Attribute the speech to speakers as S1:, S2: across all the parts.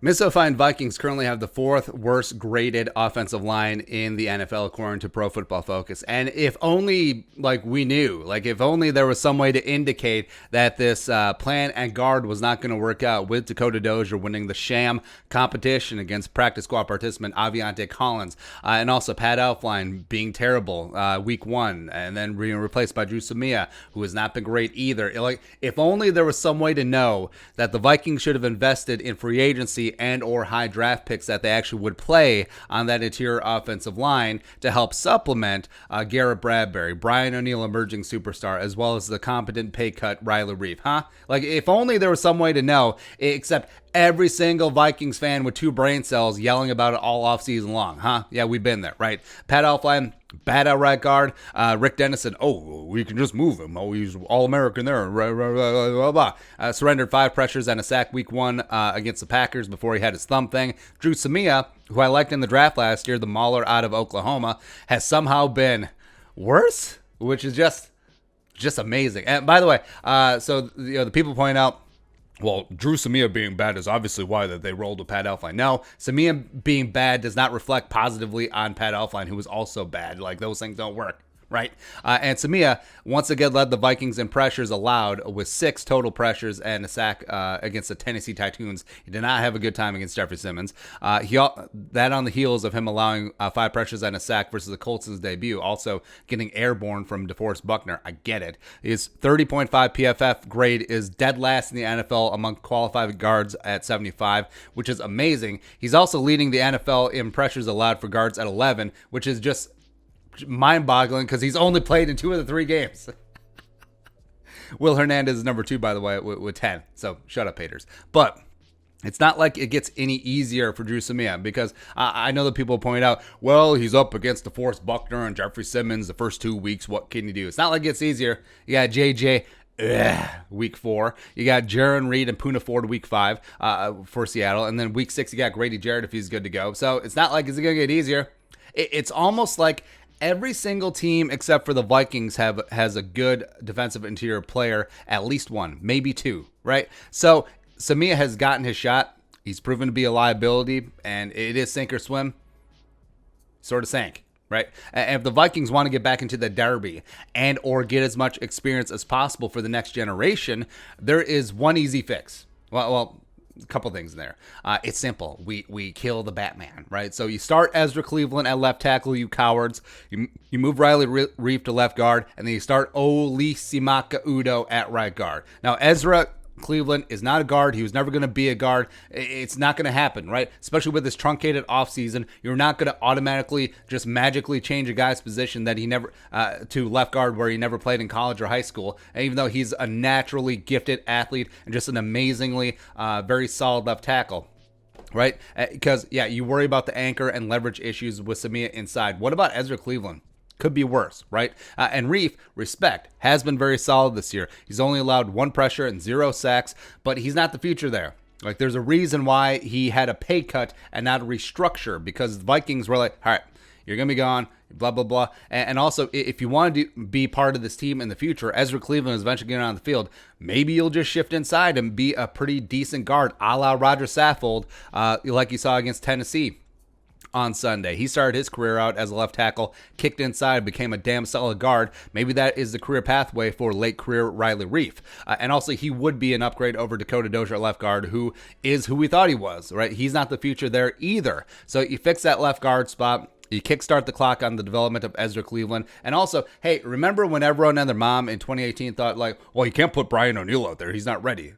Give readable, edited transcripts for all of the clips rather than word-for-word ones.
S1: Minnesota Vikings currently have the fourth worst graded offensive line in the NFL according to Pro Football Focus. And if only we knew, if only there was some way to indicate that this plan and guard was not going to work out with Dakota Dozier winning the sham competition against practice squad participant Aviante Collins, and also Pat Elflein being terrible week one and then being replaced by Drew Samia, who has not been great either. If only there was some way to know that the Vikings should have invested in free agency and or high draft picks that they actually would play on that interior offensive line to help supplement Garrett Bradbury, Brian O'Neill, emerging superstar, as well as the competent pay cut Riley Reef, huh? If only there was some way to know, except every single Vikings fan with two brain cells yelling about it all offseason long, huh? Yeah, we've been there, right? Pat Elflein, bad at right guard. Rick Dennison, we can just move him. He's All-American there. Surrendered 5 pressures and a sack week one against the Packers before he had his thumb thing. Drew Samia, who I liked in the draft last year, the mauler out of Oklahoma, has somehow been worse, which is just amazing. And by the way, the people point out, well, Drew Samia being bad is obviously why that they rolled with Pat Elflein. No, Samia being bad does not reflect positively on Pat Elflein, who was also bad. Those things don't work, right? And Samia once again led the Vikings in pressures allowed with 6 total pressures and a sack against the Tennessee Titans. He did not have a good time against Jeffrey Simmons. That on the heels of him allowing 5 pressures and a sack versus the Colts' debut, also getting airborne from DeForest Buckner. I get it. His 30.5 PFF grade is dead last in the NFL among qualified guards at 75, which is amazing. He's also leading the NFL in pressures allowed for guards at 11, which is just mind-boggling because he's only played in 2 of the 3 games. Will Hernandez is number 2, by the way, with 10. So shut up, haters. But it's not like it gets any easier for Drew Samia because I know that people point out, well, he's up against DeForest Buckner and Jeffrey Simmons the first 2 weeks. What can you do? It's not like it's easier. You got JJ week 4. You got Jaron Reed and Poona Ford week 5 for Seattle. And then week 6, you got Grady Jarrett if he's good to go. So it's not like it's going to get easier. It's almost like every single team except for the Vikings has a good defensive interior player, at least one, maybe 2, right? So Samia has gotten his shot. He's proven to be a liability, and it is sink or swim. Sort of sank, right? And if the Vikings want to get back into the derby and or get as much experience as possible for the next generation, there is one easy fix. Well, a couple things in there. It's simple. We kill the Batman, right? So you start Ezra Cleveland at left tackle, you cowards. You move Riley Reef to left guard, and then you start Oli Udoh at right guard. Now, Ezra Cleveland is not a guard. He was never going to be a guard. It's not going to happen, right? Especially with this truncated offseason. You're not going to automatically just magically change a guy's position that he never to left guard where he never played in college or high school. And even though he's a naturally gifted athlete and just an amazingly very solid left tackle. Right? Because, you worry about the anchor and leverage issues with Samia inside. What about Ezra Cleveland? Could be worse, right? And Reef, respect, has been very solid this year. He's only allowed 1 pressure and 0 sacks, but he's not the future there. There's a reason why he had a pay cut and not a restructure, because the Vikings were like, all right, you're going to be gone, blah, blah, blah. And also, if you want to be part of this team in the future, Ezra Cleveland is eventually getting on the field, maybe you'll just shift inside and be a pretty decent guard, a la Roger Saffold, like you saw against Tennessee on Sunday. He started his career out as a left tackle, kicked inside, became a damn solid guard. Maybe that is the career pathway for late career Riley Reef. And also, he would be an upgrade over Dakota Dozier at left guard, who is who we thought he was, right? He's not the future there either. So you fix that left guard spot. You kickstart the clock on the development of Ezra Cleveland. And also, hey, remember when everyone and their mom in 2018 thought well, you can't put Brian O'Neill out there. He's not ready.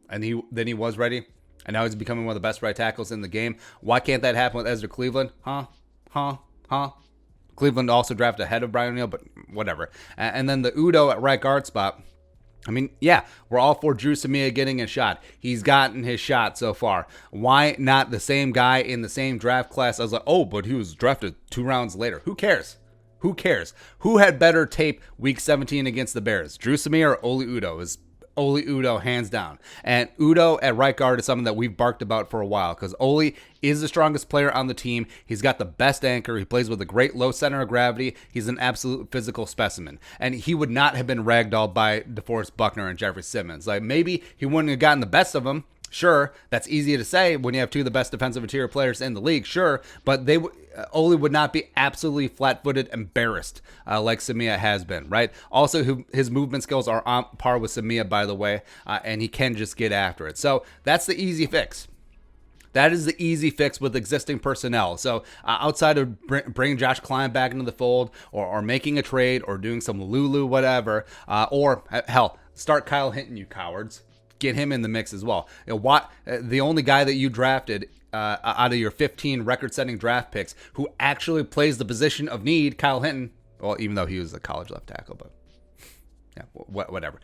S1: And then he was ready. And now he's becoming one of the best right tackles in the game. Why can't that happen with Ezra Cleveland? Huh? Cleveland also drafted ahead of Brian O'Neill, but whatever. And then the Udoh at right guard spot. I mean, we're all for Drew Samia getting a shot. He's gotten his shot so far. Why not the same guy in the same draft class? I was like, but he was drafted 2 rounds later. Who cares? Who had better tape week 17 against the Bears? Drew Samia or Oli Udoh? Is Oli Udoh, hands down. And Udoh at right guard is something that we've barked about for a while because Oli is the strongest player on the team. He's got the best anchor. He plays with a great low center of gravity. He's an absolute physical specimen. And he would not have been ragdolled by DeForest Buckner and Jeffrey Simmons. Maybe he wouldn't have gotten the best of them. Sure, that's easy to say when you have two of the best defensive interior players in the league. Sure, but Oli would not be absolutely flat-footed embarrassed like Samia has been, right? Also, his movement skills are on par with Samia, by the way, and he can just get after it. So that's the easy fix. That is the easy fix with existing personnel. So outside of bringing Josh Klein back into the fold, or making a trade, or doing some Lulu whatever, or hell, start Kyle Hinton, you cowards. Get him in the mix as well. The only guy that you drafted out of your 15 record-setting draft picks who actually plays the position of need, Kyle Hinton. Well, even though he was a college left tackle, but yeah, whatever.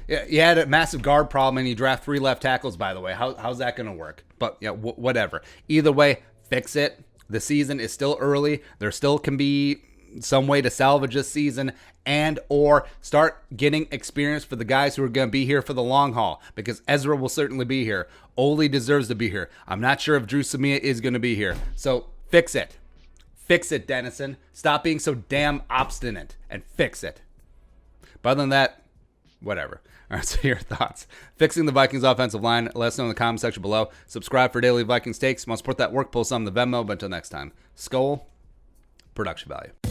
S1: You had a massive guard problem, and you draft 3 left tackles. By the way, how's that going to work? But yeah, whatever. Either way, fix it. The season is still early. There still can be some way to salvage this season, and or start getting experience for the guys who are going to be here for the long haul, because Ezra will certainly be here. Oli deserves to be here. I'm not sure if Drew Samia is going to be here. So fix it. Fix it, Dennison. Stop being so damn obstinate and fix it. But other than that, whatever. All right, so your thoughts. Fixing the Vikings offensive line. Let us know in the comment section below. Subscribe for daily Vikings takes. Want to support that work, pull some of the Venmo. But until next time, Skull, production value.